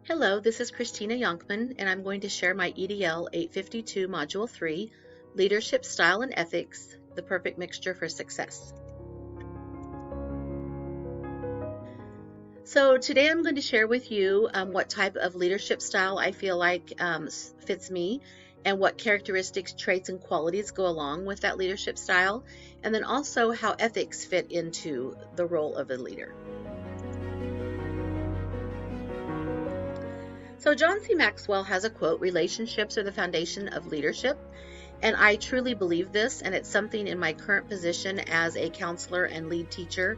Hello, this is Christina Yonkman, and I'm going to share my EDL 852 Module 3, Leadership Style and Ethics, the Perfect Mixture for Success. So today I'm going to share with you what type of leadership style I feel like fits me, and what characteristics, traits, and qualities go along with that leadership style, and then also how ethics fit into the role of a leader. So John C. Maxwell has a quote, "Relationships are the foundation of leadership." And I truly believe this, and it's something in my current position as a counselor and lead teacher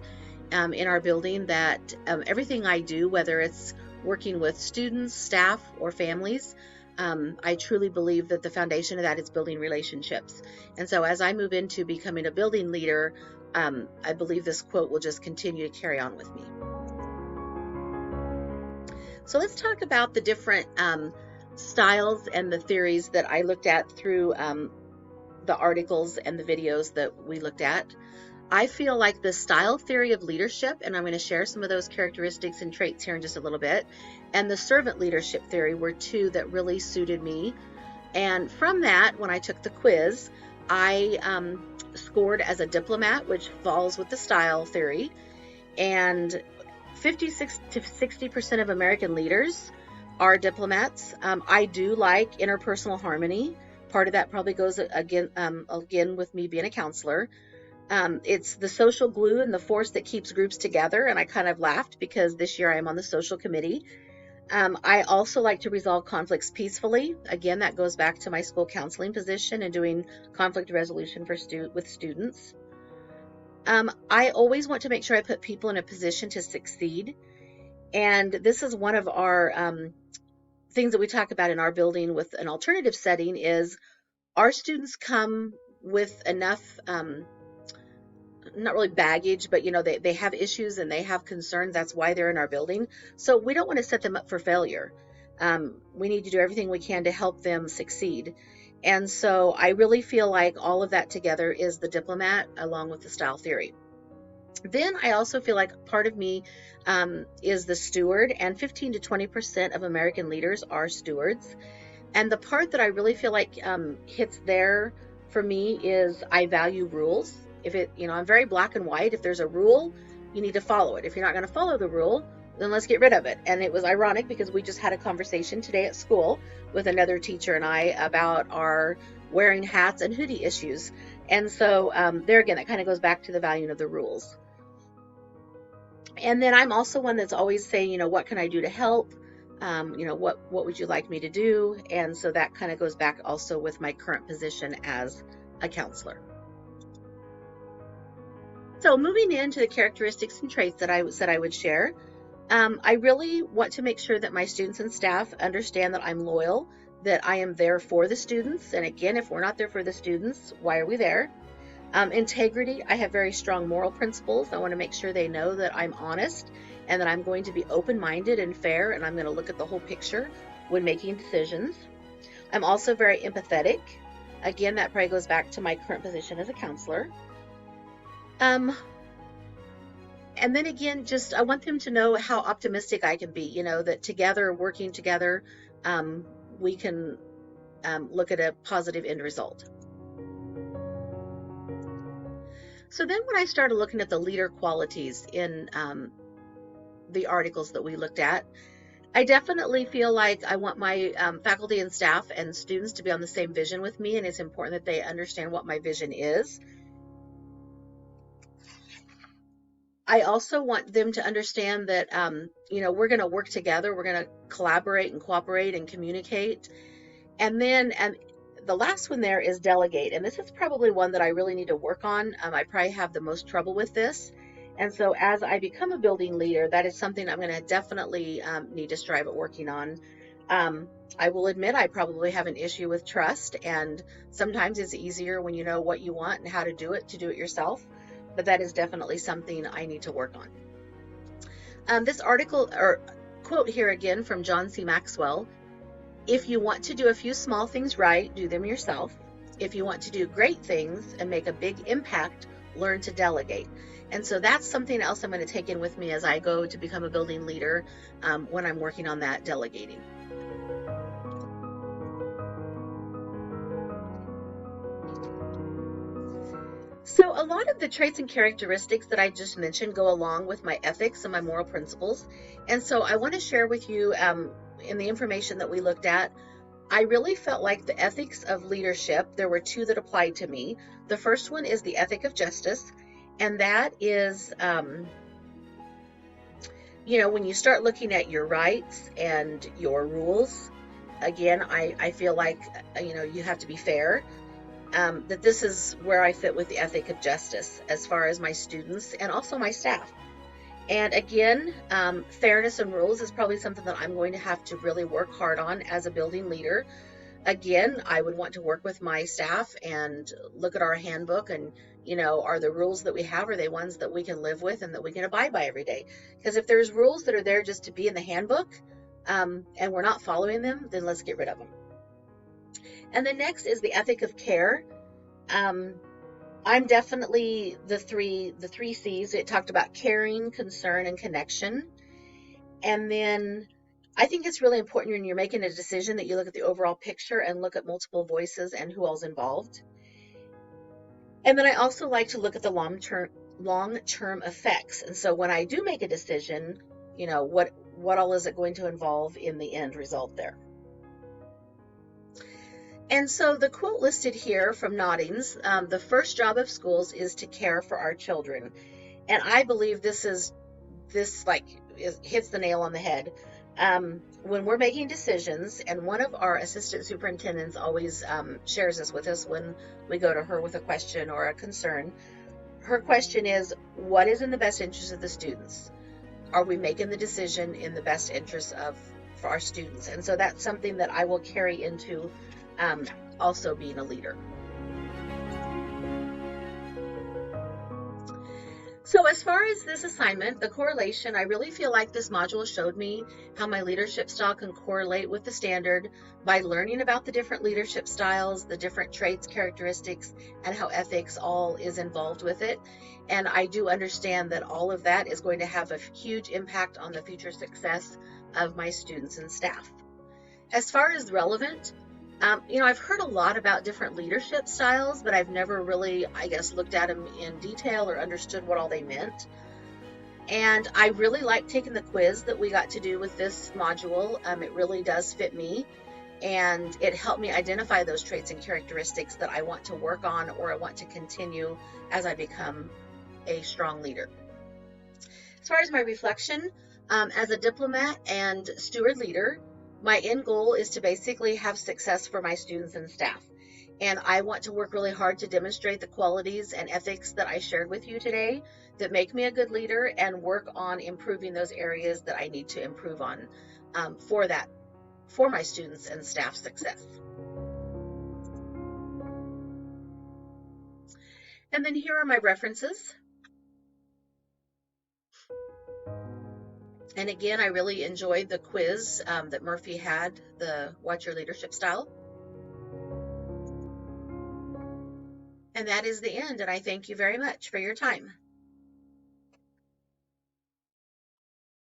in our building that everything I do, whether it's working with students, staff, or families, I truly believe that the foundation of that is building relationships. And so as I move into becoming a building leader, I believe this quote will just continue to carry on with me. So let's talk about the different styles and the theories that I looked at through the articles and the videos that we looked at. I feel like the style theory of leadership, and I'm going to share some of those characteristics and traits here in just a little bit, and the servant leadership theory were two that really suited me. And from that, when I took the quiz, I scored as a diplomat, which falls with the style theory, and 56 to 60% of American leaders are diplomats. I do like interpersonal harmony. Part of that probably goes again with me being a counselor. It's the social glue and the force that keeps groups together. And I kind of laughed because this year I am on the social committee. I also like to resolve conflicts peacefully. Again, that goes back to my school counseling position and doing conflict resolution with students. I always want to make sure I put people in a position to succeed. And this is one of our things that we talk about in our building with an alternative setting is our students come with enough, not really baggage, but they have issues and they have concerns. That's why they're in our building. So we don't want to set them up for failure. We need to do everything we can to help them succeed. And so I really feel like all of that together is the diplomat along with the style theory. Then I also feel like part of me is the steward, and 15 to 20% of American leaders are stewards. And the part that I really feel like hits there for me is I value rules. I'm very black and white. If there's a rule, you need to follow it. If you're not going to follow the rule, then let's get rid of it. And it was ironic because we just had a conversation today at school with another teacher and I about our wearing hats and hoodie issues. And so there again, that kind of goes back to the valuing of the rules. And then I'm also one that's always saying, what can I do to help? What would you like me to do? And so that kind of goes back also with my current position as a counselor. So moving into the characteristics and traits that I said I would share, I really want to make sure that my students and staff understand that I'm loyal, that I am there for the students. And again, if we're not there for the students, why are we there? Integrity, I have very strong moral principles. I want to make sure they know that I'm honest and that I'm going to be open-minded and fair, and I'm going to look at the whole picture when making decisions. I'm also very empathetic. Again, that probably goes back to my current position as a counselor. And then again, just I want them to know how optimistic I can be, that together, working together, we can look at a positive end result. So then when I started looking at the leader qualities in the articles that we looked at, I definitely feel like I want my faculty and staff and students to be on the same vision with me, and it's important that they understand what my vision is. I also want them to understand that, we're going to work together. We're going to collaborate and cooperate and communicate. And then the last one there is delegate. And this is probably one that I really need to work on. I probably have the most trouble with this. And so as I become a building leader, that is something I'm going to definitely need to strive at working on. I will admit I probably have an issue with trust. And sometimes it's easier when you know what you want and how to do it yourself. But that is definitely something I need to work on. This article or quote here again from John C. Maxwell: "If you want to do a few small things right, do them yourself. If you want to do great things and make a big impact, learn to delegate. And so that's something else I'm going to take in with me as I go to become a building leader when I'm working on that delegating. So a lot of the traits and characteristics that I just mentioned go along with my ethics and my moral principles. And so I want to share with you in the information that we looked at, I really felt like the ethics of leadership, there were two that applied to me. The first one is the ethic of justice. And that is, when you start looking at your rights and your rules, again, I feel like, you have to be fair. That this is where I fit with the ethic of justice as far as my students and also my staff. And again, fairness and rules is probably something that I'm going to have to really work hard on as a building leader. Again, I would want to work with my staff and look at our handbook and, are the rules that we have, are they ones that we can live with and that we can abide by every day? Because if there's rules that are there just to be in the handbook and we're not following them, then let's get rid of them. And the next is the ethic of care. I'm definitely the three C's. It talked about caring, concern, and connection. And then I think it's really important when you're making a decision that you look at the overall picture and look at multiple voices and who all's involved. And then I also like to look at the long-term effects. And so when I do make a decision, what all is it going to involve in the end result there? And so the quote listed here from Noddings, the first job of schools is to care for our children. And I believe this hits the nail on the head. When we're making decisions, and one of our assistant superintendents always shares this with us when we go to her with a question or a concern. Her question is, what is in the best interest of the students? Are we making the decision in the best interest for our students? And so that's something that I will carry into also being a leader. So as far as this assignment, the correlation, I really feel like this module showed me how my leadership style can correlate with the standard by learning about the different leadership styles, the different traits, characteristics, and how ethics all is involved with it. And I do understand that all of that is going to have a huge impact on the future success of my students and staff. As far as relevant, I've heard a lot about different leadership styles, but I've never really, looked at them in detail or understood what all they meant. And I really like taking the quiz that we got to do with this module. It really does fit me, and it helped me identify those traits and characteristics that I want to work on or I want to continue as I become a strong leader. As far as my reflection, as a diplomat and steward leader, my end goal is to basically have success for my students and staff. And I want to work really hard to demonstrate the qualities and ethics that I shared with you today that make me a good leader and work on improving those areas that I need to improve on for my students and staff success. And then here are my references. And again, I really enjoyed the quiz that Murphy had, the What's Your Leadership Style? And that is the end, and I thank you very much for your time.